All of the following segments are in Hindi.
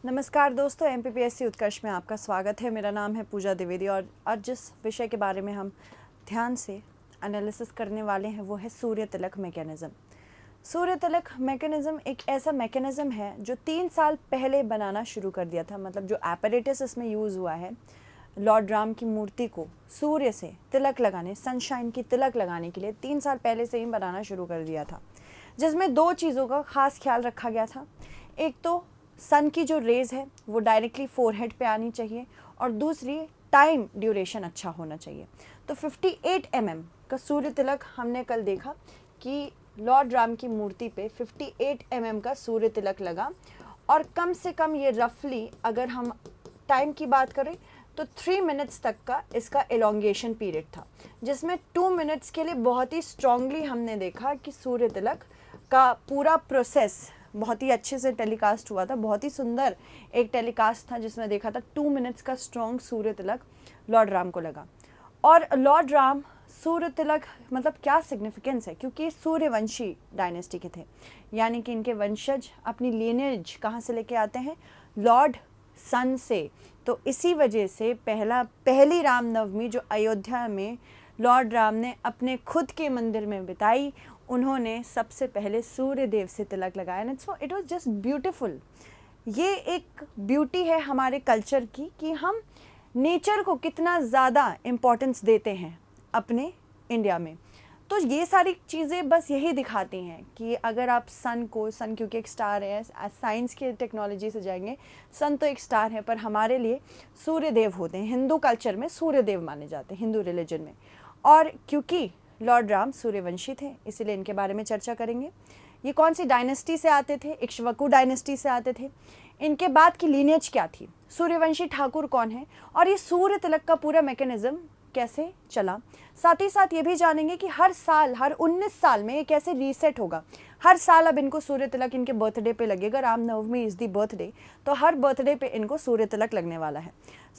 नमस्कार दोस्तों, एमपीपीएससी उत्कर्ष में आपका स्वागत है। मेरा नाम है पूजा द्विवेदी और जिस विषय के बारे में हम ध्यान से एनालिसिस करने वाले हैं वो है सूर्य तिलक मैकेनिज़्म। सूर्य तिलक मैकेनिज़्म एक ऐसा मैकेनिज़्म है जो 3 साल पहले बनाना शुरू कर दिया था। मतलब जो एपरेटस इसमें यूज़ हुआ है, लॉर्ड राम की मूर्ति को सूर्य से तिलक लगाने, सनशाइन की तिलक लगाने के लिए 3 साल पहले से ही बनाना शुरू कर दिया था, जिसमें 2 चीज़ों का ख़ास ख्याल रखा गया था। एक तो सन की जो रेज़ है वो डायरेक्टली फोरहेड पे आनी चाहिए और दूसरी टाइम ड्यूरेशन अच्छा होना चाहिए। तो 58 mm का सूर्य तिलक हमने कल देखा कि लॉर्ड राम की मूर्ति पे 58 mm का सूर्य तिलक लगा और कम से कम ये रफली अगर हम टाइम की बात करें तो 3 मिनट्स तक का इसका एलोंगेशन पीरियड था, जिसमें 2 मिनट्स के लिए बहुत ही स्ट्रांगली हमने देखा कि सूर्य तिलक का पूरा प्रोसेस बहुत ही अच्छे से टेलीकास्ट हुआ था। बहुत ही सुंदर एक टेलीकास्ट था जिसमें देखा था 2 मिनट्स का स्ट्रॉन्ग सूर्य तिलक लॉर्ड राम को लगा। और लॉर्ड राम सूर्य तिलक मतलब क्या सिग्निफिकेंस है, क्योंकि सूर्यवंशी डायनेस्टी के थे, यानी कि इनके वंशज अपनी लीनेज कहाँ से लेके आते हैं, लॉर्ड सन से। तो इसी वजह से पहली रामनवमी जो अयोध्या में लॉर्ड राम ने अपने खुद के मंदिर में बिताई, उन्होंने सबसे पहले सूर्य देव से तिलक लगाया। And so it was just beautiful. ये एक ब्यूटी है हमारे कल्चर की कि हम नेचर को कितना ज़्यादा इम्पोर्टेंस देते हैं अपने इंडिया में। तो ये सारी चीज़ें बस यही दिखाती हैं कि अगर आप सन क्योंकि एक स्टार है, साइंस की टेक्नोलॉजी से जाएंगे, सन तो एक स्टार है, पर हमारे लिए सूर्य देव होते हैं। हिंदू कल्चर में सूर्य देव माने जाते हैं, हिंदू रिलीजन में। और क्योंकि लॉर्ड राम सूर्यवंशी थे, इसीलिए इनके बारे में चर्चा करेंगे। ये कौन सी डायनेस्टी से आते थे? इक्ष्वाकु डायनेस्टी से आते थे। इनके बाद की लीनियज क्या थी? सूर्यवंशी ठाकुर कौन है? और ये सूर्य तिलक का पूरा मैकेनिज्म कैसे चला? साथ ही साथ ये भी जानेंगे कि हर साल, हर 19 साल में ये कैसे रीसेट होगा। हर साल अब इनको सूर्य तिलक इनके बर्थडे पे लगेगा। रामनवमी इज़ दी बर्थडे, तो हर बर्थडे पे इनको सूर्य तिलक लगने वाला है।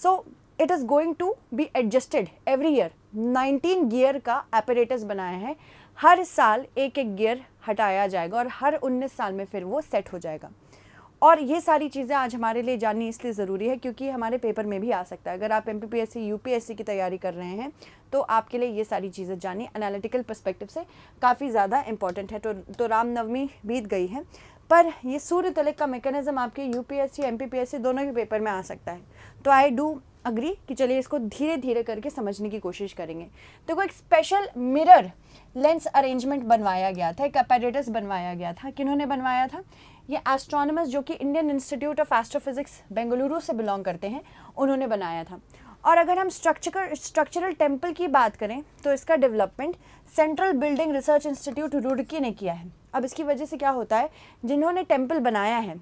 So it is going to be adjusted every year. 19 gear का एपरेटस बनाया है। हर साल एक एक गियर हटाया जाएगा और हर 19 साल में फिर वो सेट हो जाएगा। और ये सारी चीज़ें आज हमारे लिए जाननी इसलिए ज़रूरी है क्योंकि हमारे पेपर में भी आ सकता है। अगर आप एमपीपीएससी यूपीएससी की तैयारी कर रहे हैं तो आपके लिए ये सारी चीज़ें जाननी एनालिटिकल पर्सपेक्टिव से काफ़ी ज़्यादा इंपॉर्टेंट है। तो रामनवमी बीत गई है, पर ये सूर्य तिलक का मैकेनिज्म आपके यूपीएससी एमपीपीएससी दोनों के पेपर में आ सकता है। तो आई डू अग्री कि चलिए इसको धीरे धीरे करके समझने की कोशिश करेंगे। देखो, एक स्पेशल मिरर लेंस अरेंजमेंट बनवाया गया था, एक अपैरेटस बनवाया गया था। किन्होंने बनवाया था? ये एस्ट्रोनॉमर्स जो कि Indian institute of astrophysics Bengaluru से बिलोंग करते हैं, उन्होंने बनाया था। और अगर हम स्ट्रक्चरल टेम्पल की बात करें तो इसका development central building research institute Roorkee ने किया है। अब इसकी वजह से क्या होता है, जिन्होंने टेम्पल बनाया है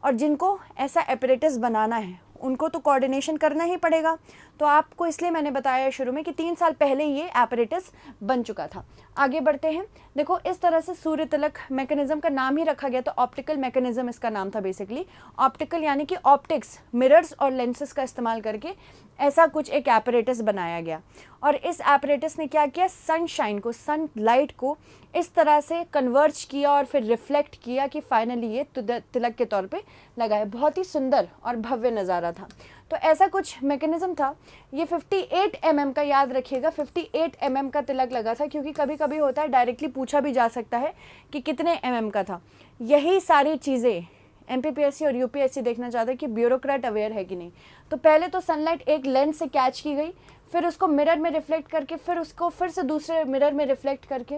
और जिनको ऐसा एपरेटस बनाना है उनको तो कोऑर्डिनेशन करना ही पड़ेगा। तो आपको इसलिए मैंने बताया शुरू में कि 3 साल पहले ये एपरेटस बन चुका था। आगे बढ़ते हैं। देखो, इस तरह से सूर्य तिलक मैकेनिज्म का नाम ही रखा गया, तो ऑप्टिकल मैकेनिज्म इसका नाम था बेसिकली। ऑप्टिकल यानी कि ऑप्टिक्स, मिरर्स और लेंसेज का इस्तेमाल करके ऐसा कुछ एक एपरेटस बनाया गया। और इस एपरेटस ने क्या किया, सनशाइन को, सनलाइट को इस तरह से कन्वर्ज किया और फिर रिफ्लेक्ट किया कि फाइनली ये तिलक के तौर पे लगाया। बहुत ही सुंदर और भव्य नज़ारा था। तो ऐसा कुछ मैकेनिज्म था। ये 58 mm का, याद रखिएगा, 58 mm का तिलक लगा था, क्योंकि कभी कभी होता है डायरेक्टली पूछा भी जा सकता है कि कितने mm का था। यही सारी चीज़ें एमपीपीएससी और यूपीएससी देखना चाहते हैं कि ब्यूरोक्रेट अवेयर है कि नहीं। तो पहले तो सनलाइट एक लेंस से कैच की गई, फिर उसको मिरर में रिफ्लेक्ट करके, फिर उसको फिर से दूसरे मिरर में रिफ्लेक्ट करके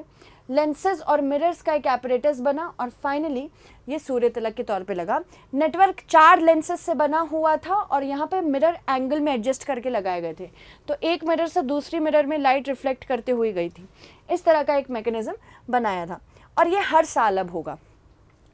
लेंसेज और मिरर्स का एक एपरेटस बना और फाइनली ये सूर्य तिलक के तौर पे लगा। नेटवर्क 4 लेंसेज से बना हुआ था और यहाँ पे मिरर एंगल में एडजस्ट करके लगाए गए थे। तो एक मिरर से दूसरी मिरर में लाइट रिफ्लेक्ट करते हुए गई थी। इस तरह का एक मैकेनिज्म बनाया था और ये हर साल अब होगा।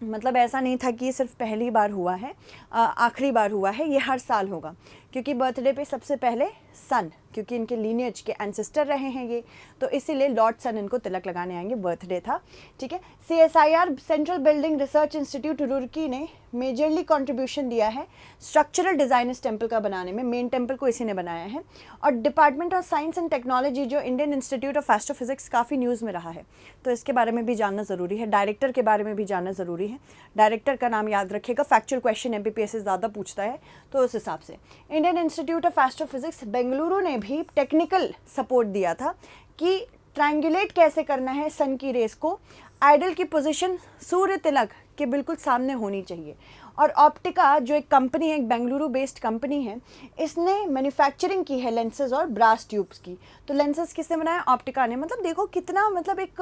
मतलब ऐसा नहीं था कि ये सिर्फ पहली बार हुआ है, आखिरी बार हुआ है, ये हर साल होगा, क्योंकि बर्थडे पे सबसे पहले सन, क्योंकि इनके लीनियज के एंसेस्टर रहे हैं ये, तो इसीलिए लॉर्ड सन इनको तिलक लगाने आएंगे, बर्थडे था, ठीक है। CSIR central building research institute Roorkee ने मेजरली कंट्रीब्यूशन दिया है स्ट्रक्चरल डिज़ाइन इस टेम्पल का बनाने में, मेन टेम्पल को इसी ने बनाया है। और department of science and technology जो इंडियन इंस्टीट्यूट ऑफ एस्ट्रोफिजिक्स काफ़ी न्यूज़ में रहा है, तो इसके बारे में भी जानना ज़रूरी है। डायरेक्टर के बारे में भी जानना ज़रूरी है, डायरेक्टर का नाम याद रखिएगा, फैक्चुअल क्वेश्चन MPPS से ज़्यादा पूछता है, तो उस हिसाब से Indian institute of astrophysics Bengaluru ने भी टेक्निकल सपोर्ट दिया था कि ट्रायंगुलेट कैसे करना है सन की रेस को, आइडल की पोजीशन सूर्य तिलक के बिल्कुल सामने होनी चाहिए। और ऑप्टिका जो एक कंपनी है, एक बेंगलुरु बेस्ड कंपनी है, इसने मैन्युफैक्चरिंग की है लेंसेज और ब्रास ट्यूब्स की। तो लेंसेज किसने बनाया? ऑप्टिका ने। मतलब देखो कितना, मतलब एक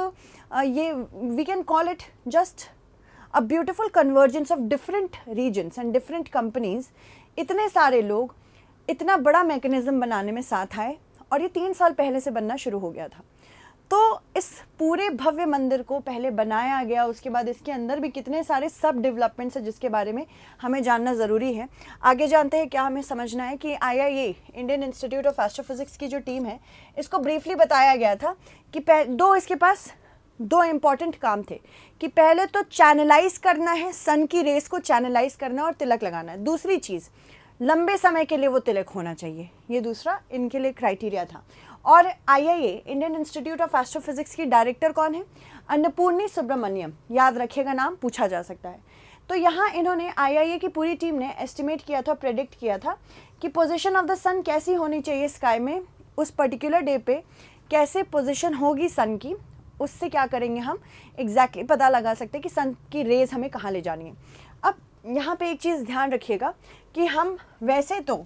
ये we can call it just a beautiful convergence of different regions and different companies. इतने सारे लोग इतना बड़ा मैकेनिज्म बनाने में साथ आए और ये 3 साल पहले से बनना शुरू हो गया था। तो इस पूरे भव्य मंदिर को पहले बनाया गया, उसके बाद इसके अंदर भी कितने सारे सब डेवलपमेंट्स हैं जिसके बारे में हमें जानना ज़रूरी है। आगे जानते हैं क्या हमें समझना है कि IIA Indian institute of astrophysics की जो टीम है, इसको ब्रीफली बताया गया था कि इसके पास 2 इम्पॉर्टेंट काम थे कि पहले तो चैनलाइज करना है, सन की रेस को चैनलाइज करना और तिलक लगाना है। दूसरी चीज़, लंबे समय के लिए वो तिलक होना चाहिए, ये दूसरा इनके लिए क्राइटेरिया था। और IIA Indian institute of astrophysics की डायरेक्टर कौन है? अन्नपूर्णी सुब्रमण्यम, याद रखिएगा नाम, पूछा जा सकता है। तो यहाँ इन्होंने IIA की पूरी टीम ने एस्टिमेट किया था, प्रेडिक्ट किया था कि पोजीशन ऑफ द सन कैसी होनी चाहिए स्काई में, उस पर्टिकुलर डे पे कैसे पोजीशन होगी सन की, उससे क्या करेंगे हम एग्जैक्टली पता लगा सकते हैं कि सन की रेज हमें कहाँ ले जानी है। अब यहाँ पे एक चीज़ ध्यान रखिएगा कि हम वैसे तो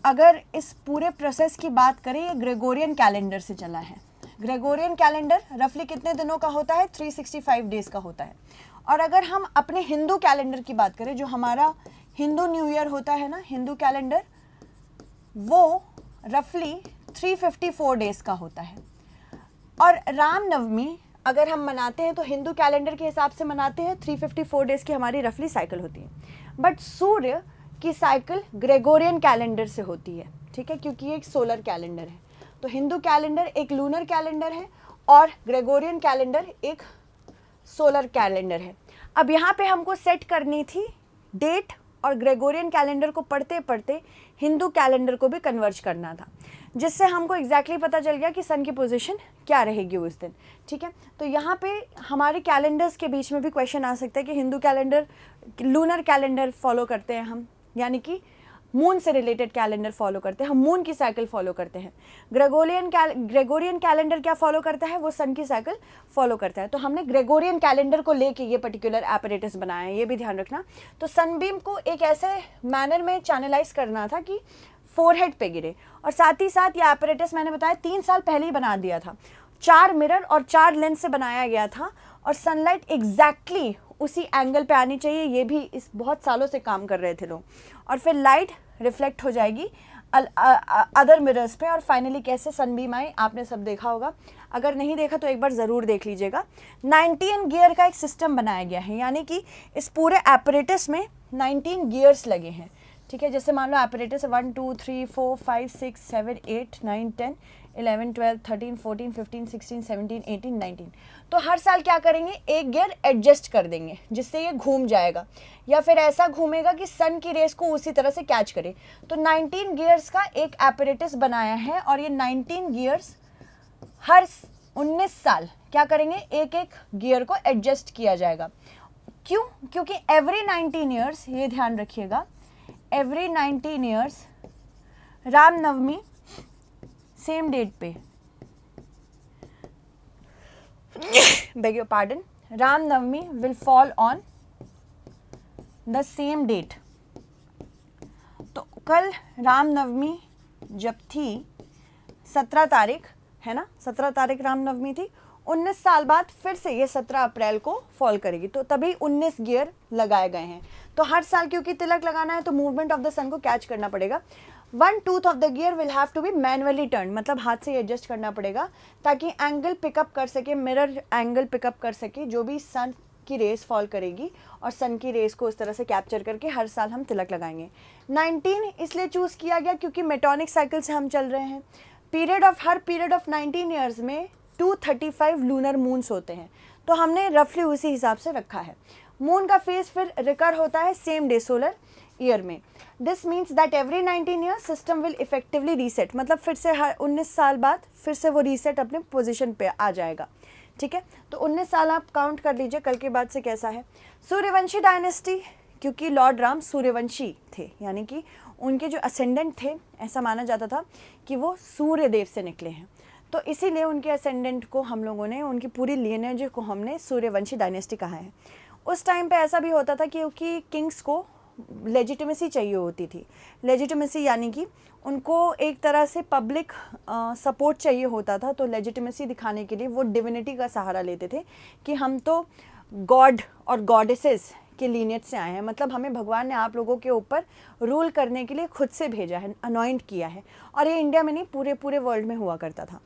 अगर इस पूरे प्रोसेस की बात करें, ये ग्रेगोरियन कैलेंडर से चला है। ग्रेगोरियन कैलेंडर रफली कितने दिनों का होता है? 365 डेज़ का होता है। और अगर हम अपने हिंदू कैलेंडर की बात करें, जो हमारा हिंदू न्यू ईयर होता है ना, हिंदू कैलेंडर, वो रफली 354 डेज़ का होता है। और रामनवमी अगर हम मनाते हैं तो हिंदू कैलेंडर के हिसाब से मनाते हैं, 354 डेज़ की हमारी रफली साइकिल होती है। बट सूर्य की साइकिल ग्रेगोरियन कैलेंडर से होती है, ठीक है, क्योंकि ये एक सोलर कैलेंडर है। तो हिंदू कैलेंडर एक लूनर कैलेंडर है और ग्रेगोरियन कैलेंडर एक सोलर कैलेंडर है। अब यहाँ पे हमको सेट करनी थी डेट, और ग्रेगोरियन कैलेंडर को पढ़ते पढ़ते हिंदू कैलेंडर को भी कन्वर्ज करना था, जिससे हमको एग्जैक्टली पता चल गया कि सन की पोजीशन क्या रहेगी उस दिन, ठीक है। तो यहाँ पे हमारे कैलेंडर्स के बीच में भी क्वेश्चन आ सकता है कि Hindu calendar, lunar calendar follow करते हैं हम, यानी कि मून से रिलेटेड कैलेंडर फॉलो करते हैं हम, मून की साइकिल फॉलो करते हैं। ग्रेगोरियन कैलेंडर क्या फॉलो करता है? वो सन की साइकिल फॉलो करता है। तो हमने ग्रेगोरियन कैलेंडर को लेके ये पर्टिकुलर एपरेटस बनाया है, ये भी ध्यान रखना। तो सनबीम को एक ऐसे मैनर में चैनलाइज करना था कि फोरहेड पे गिरे, और साथ ही साथ ये एपरेटस मैंने बताया 3 साल पहले ही बना दिया था। 4 मिरर और 4 लेंस से बनाया गया था, और सनलाइट एग्जैक्टली उसी एंगल पे आनी चाहिए। ये भी इस बहुत सालों से काम कर रहे थे लोग। और फिर लाइट रिफ्लेक्ट हो जाएगी अदर मिरर्स पे, और फाइनली कैसे सनबीम आई आपने सब देखा होगा। अगर नहीं देखा तो एक बार ज़रूर देख लीजिएगा। 19 गियर का एक सिस्टम बनाया गया है, यानी कि इस पूरे एपरेटस में 19 गियर्स लगे हैं, ठीक है। जैसे मान लो एपरेटस 1 2 3 4 5 6 7 8 9 10 11 12 13 14 15 16 17 18 19। तो हर साल क्या करेंगे, एक गियर एडजस्ट कर देंगे जिससे ये घूम जाएगा, या फिर ऐसा घूमेगा कि सन की रेस को उसी तरह से कैच करे। तो 19 गियर्स का एक एपरेटस बनाया है, और ये 19 गियर्स हर 19 साल क्या करेंगे, एक एक गियर को एडजस्ट किया जाएगा। क्यों? क्योंकि एवरी 19 ईयर्स, ये ध्यान रखिएगा, every 19 years Ramnavami same date पे, beg your pardon, Ramnavami will fall on the same date। तो कल रामनवमी जब थी 17 तारीख, है ना, 17 तारीख रामनवमी थी, 19 साल बाद फिर से ये 17 अप्रैल को फॉल करेगी, तो तभी 19 गियर लगाए गए हैं। तो हर साल क्योंकि तिलक लगाना है तो मूवमेंट ऑफ द सन को कैच करना पड़ेगा। 1 tooth of the gear will have to be manually turn, मतलब हाथ से एडजस्ट करना पड़ेगा ताकि एंगल पिकअप कर सके, मिरर एंगल पिकअप कर सके जो भी सन की रेस फॉल करेगी और सन की रेस को उस तरह से कैप्चर करके हर साल हम तिलक लगाएंगे। 19 इसलिए चूज़ किया गया क्योंकि मेटोनिक साइकिल से हम चल रहे हैं। हर पीरियड ऑफ 19 ईयर्स में 235 लूनर मून्स होते हैं, तो हमने रफली उसी हिसाब से रखा है। मून का फेज फिर रिकर होता है सेम डे सोलर ईयर में। This means that every 19 years system will effectively reset, मतलब फिर से हर 19 साल बाद फिर से वो रीसेट अपने पोजीशन पे आ जाएगा। ठीक है, तो 19 साल आप काउंट कर लीजिए कल के बाद से कैसा है। सूर्यवंशी डायनेस्टी, क्योंकि लॉर्ड राम सूर्यवंशी थे, यानी कि उनके जो असेंडेंट थे, ऐसा माना जाता था कि वो सूर्य देव से निकले हैं, तो इसीलिए उनके असेंडेंट को हम लोगों ने, उनकी पूरी लिनेज को हमने सूर्यवंशी डायनेस्टी कहा है। उस टाइम पे ऐसा भी होता था क्योंकि किंग्स को लेजिटिमेसी चाहिए होती थी। लेजिटिमेसी यानी कि उनको एक तरह से पब्लिक सपोर्ट चाहिए होता था, तो लेजिटिमेसी दिखाने के लिए वो डिविनिटी का सहारा लेते थे कि हम तो गॉड और गॉडेसेस के लीनियज से आए हैं, मतलब हमें भगवान ने आप लोगों के ऊपर रूल करने के लिए खुद से भेजा है, अनॉइंट किया है। और ये इंडिया में नहीं, पूरे वर्ल्ड में हुआ करता था।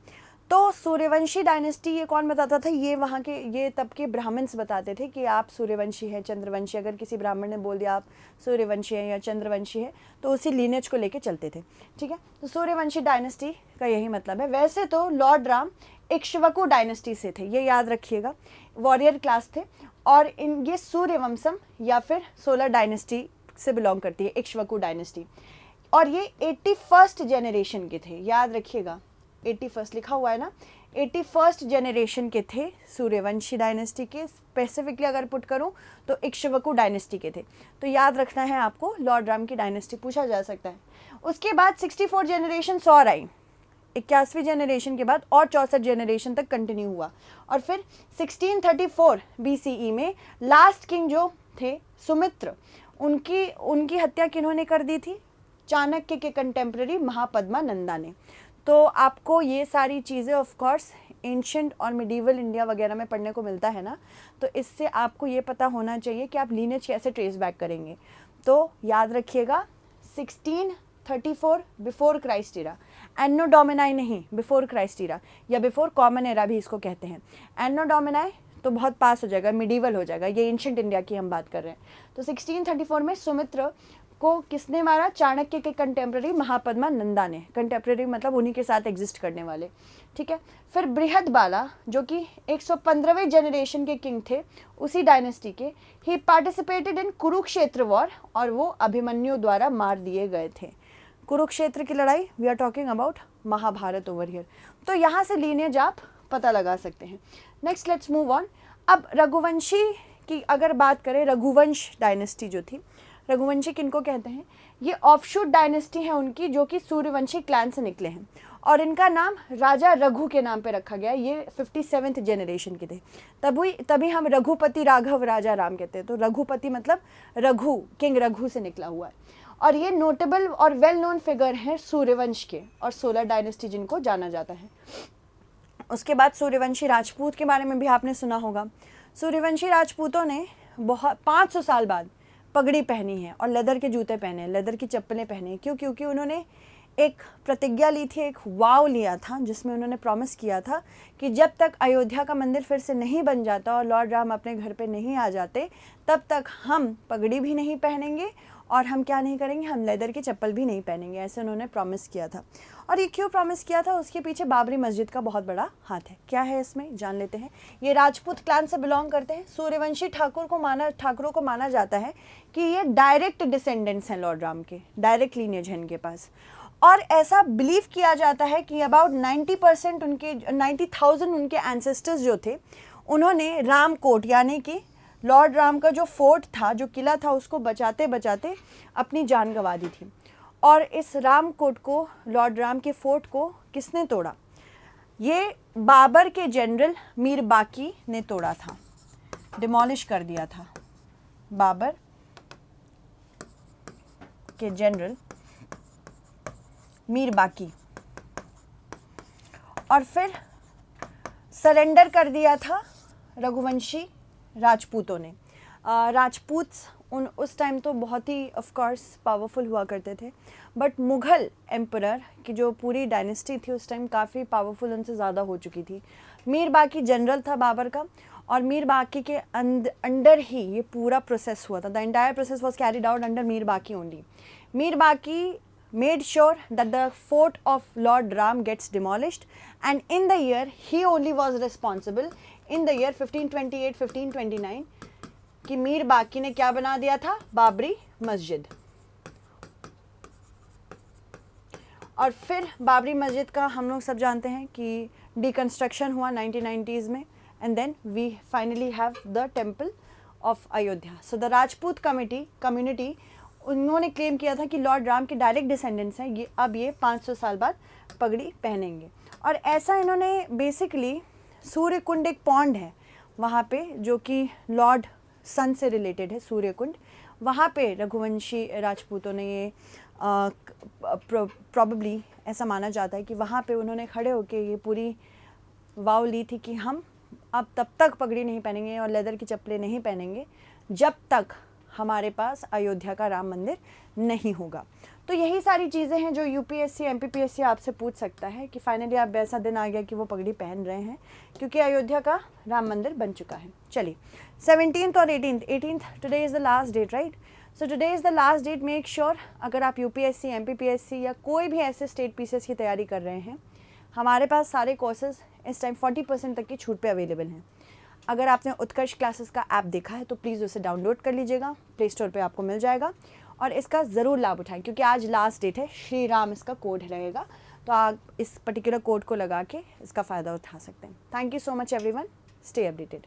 तो सूर्यवंशी डायनेस्टी ये कौन बताता था? ये वहाँ के, ये तब के ब्राह्मण्स बताते थे कि आप सूर्यवंशी हैं, चंद्रवंशी। अगर किसी ब्राह्मण ने बोल दिया आप सूर्यवंशी हैं या चंद्रवंशी है, तो उसी लीनेज को लेके चलते थे। ठीक है, तो सूर्यवंशी डायनेस्टी का यही मतलब है। वैसे तो लॉर्ड राम इक्ष्वाकु डायनेस्टी से थे, ये याद रखिएगा, वॉरियर क्लास थे, और ये सूर्यवंशम या फिर सोलर डायनेस्टी से बिलोंग करती है, इक्ष्वाकु डायनेस्टी। और ये 81st जनरेशन के थे, याद रखिएगा, 81st लिखा हुआ है ना, 81st जनरेशन के थे सूर्यवंशी डायनेस्टी के। स्पेसिफिकली अगर पुट करूं तो इक्ष्वाकु डायनेस्टी के थे, तो याद रखना है आपको, लॉर्ड राम की डायनेस्टी पूछा जा सकता है। उसके बाद 64 जनरेशन और आई, 81वीं जनरेशन के बाद और 64 जनरेशन तक कंटिन्यू हुआ। और फिर 1634 BCE में लास्ट किंग जो थे सुमित्र, उनकी हत्या किन्होंने कर दी थी? चाणक्य के कंटेम्प्रेरी महापद्मा नंदा ने। तो आपको ये सारी चीज़ें ऑफ कोर्स एंशिएंट और मिडीवल इंडिया वगैरह में पढ़ने को मिलता है ना, तो इससे आपको ये पता होना चाहिए कि आप लीनेज कैसे ट्रेस बैक करेंगे। तो याद रखिएगा 1634 बिफोर क्राइस्ट इरा, एनो डोमिनाई नहीं, बिफोर क्राइस्ट इरा या बिफोर कॉमन एरा भी इसको कहते हैं। एनो डोमिनाई तो बहुत पास हो जाएगा, मिडीवल हो जाएगा, ये एंशिएंट इंडिया की हम बात कर रहे हैं। तो 1634 में सुमित्र को किसने मारा? चाणक्य के कंटेम्प्रेरी महापद्मा नंदा ने। कंटेम्प्रेरी मतलब उन्हीं के साथ एग्जिस्ट करने वाले। ठीक है, फिर बृहदबाला जो कि 115वें जनरेशन के किंग थे उसी डायनेस्टी के, ही पार्टिसिपेटेड इन कुरुक्षेत्र वॉर, और वो अभिमन्यु द्वारा मार दिए गए थे। कुरुक्षेत्र की लड़ाई, we are talking about Mahabharata over here. तो यहाँ से लीनेज आप पता लगा सकते हैं। Next let's move on. अब रघुवंशी की अगर बात करें, रघुवंश डायनेस्टी जो थी, रघुवंशी किनको कहते हैं? ये ऑफशूट डायनेस्टी है उनकी, जो कि सूर्यवंशी क्लैन से निकले हैं, और इनका नाम राजा रघु के नाम पे रखा गया। ये 57th जनरेशन के थे, तभी हम रघुपति राघव राजा राम कहते हैं। तो रघुपति मतलब रघु, किंग रघु से निकला हुआ है। और ये नोटेबल और वेल नोन फिगर हैं सूर्यवंश के और सोलर डायनेस्टी जिनको जाना जाता है। उसके बाद सूर्यवंशी राजपूत के बारे में भी आपने सुना होगा। सूर्यवंशी राजपूतों ने 500 साल बाद पगड़ी पहनी है और लेदर के जूते पहने हैं, लेदर की चप्पलें पहनी हैं। क्यों? क्योंकि उन्होंने एक प्रतिज्ञा ली थी, एक वाव लिया था, जिसमें उन्होंने प्रॉमिस किया था कि जब तक अयोध्या का मंदिर फिर से नहीं बन जाता और लॉर्ड राम अपने घर पे नहीं आ जाते, तब तक हम पगड़ी भी नहीं पहनेंगे और हम क्या नहीं करेंगे, हम लेदर की चप्पल भी नहीं पहनेंगे। ऐसे उन्होंने प्रॉमिस किया था। और ये क्यों प्रॉमिस किया था? उसके पीछे बाबरी मस्जिद का बहुत बड़ा हाथ है। क्या है इसमें, जान लेते हैं। ये राजपूत क्लैन से बिलोंग करते हैं। सूर्यवंशी ठाकुरों को माना जाता है कि ये डायरेक्ट डिसेंडेंट्स हैं लॉर्ड राम के, डायरेक्ट लीनियज है इनके पास। और ऐसा बिलीव किया जाता है कि अबाउट 90% उनके 90,000 उनके एंसेस्टर्स जो थे, उन्होंने रामकोट यानी कि लॉर्ड राम का जो फोर्ट था, जो किला था, उसको बचाते बचाते अपनी जान गंवा दी थी। और इस रामकोट को, लॉर्ड राम के फोर्ट को किसने तोड़ा? ये बाबर के जनरल मीर बाकी ने तोड़ा था, डिमोलिश कर दिया था। बाबर के जनरल मीर बाकी, और फिर सरेंडर कर दिया था रघुवंशी राजपूतों ने। राजपूत उस टाइम तो बहुत ही ऑफ कोर्स पावरफुल हुआ करते थे, बट मुग़ल एम्परर की जो पूरी डायनेस्टी थी उस टाइम काफ़ी पावरफुल उनसे ज़्यादा हो चुकी थी। मीर बाकी जनरल था बाबर का, और मीर बाकी के अंडर ही ये पूरा प्रोसेस हुआ था. The entire process was carried out under Mir बाकी ओनली. मीर बाकी made sure that the fort of Lord Ram gets demolished, and in the year he only was responsible in the year 1528-1529 कि मीर बाकी ने क्या बना दिया था, बाबरी मस्जिद. और फिर बाबरी मस्जिद का हम लोग सब जानते हैं कि डिकन्स्ट्रक्शन हुआ 1990s में, and then we finally have the temple of Ayodhya. So the Rajput community उन्होंने क्लेम किया था कि लॉर्ड राम के डायरेक्ट डिसेंडेंट्स हैं, ये अब ये 500 साल बाद पगड़ी पहनेंगे. और ऐसा इन्होंने बेसिकली सूर्य कुंड एक पॉन्ड है वहाँ पे जो कि लॉर्ड सन से रिलेटेड है, सूर्य कुंड. वहाँ पे रघुवंशी राजपूतों ने ये प्रॉबेबली ऐसा माना जाता है कि वहाँ पे उन्होंने खड़े होकर ये पूरी वाव ली थी कि हम अब तब तक पगड़ी नहीं पहनेंगे और लेदर की चप्पलें नहीं पहनेंगे जब तक हमारे पास अयोध्या का राम मंदिर नहीं होगा. तो यही सारी चीज़ें हैं जो यूपीएससी एमपीपीएससी आपसे पूछ सकता है कि फाइनली आप ऐसा दिन आ गया कि वो पगड़ी पहन रहे हैं क्योंकि अयोध्या का राम मंदिर बन चुका है. चलिए 17th और 18th today is the last date, right. So today is the last date. Make sure अगर आप यूपीएससी एमपीपीएससी या कोई भी ऐसे स्टेट पीसेस की तैयारी कर रहे हैं, हमारे पास सारे कोर्सेज इस टाइम 40% तक की छूट पे अवेलेबल हैं. अगर आपने उत्कर्ष क्लासेस का ऐप देखा है तो प्लीज़ उसे डाउनलोड कर लीजिएगा, प्ले स्टोर पे आपको मिल जाएगा और इसका ज़रूर लाभ उठाएं क्योंकि आज लास्ट डेट है. श्री राम इसका कोड रहेगा, तो आप इस पर्टिकुलर कोड को लगा के इसका फ़ायदा उठा सकते हैं. Thank you so much everyone. Stay updated.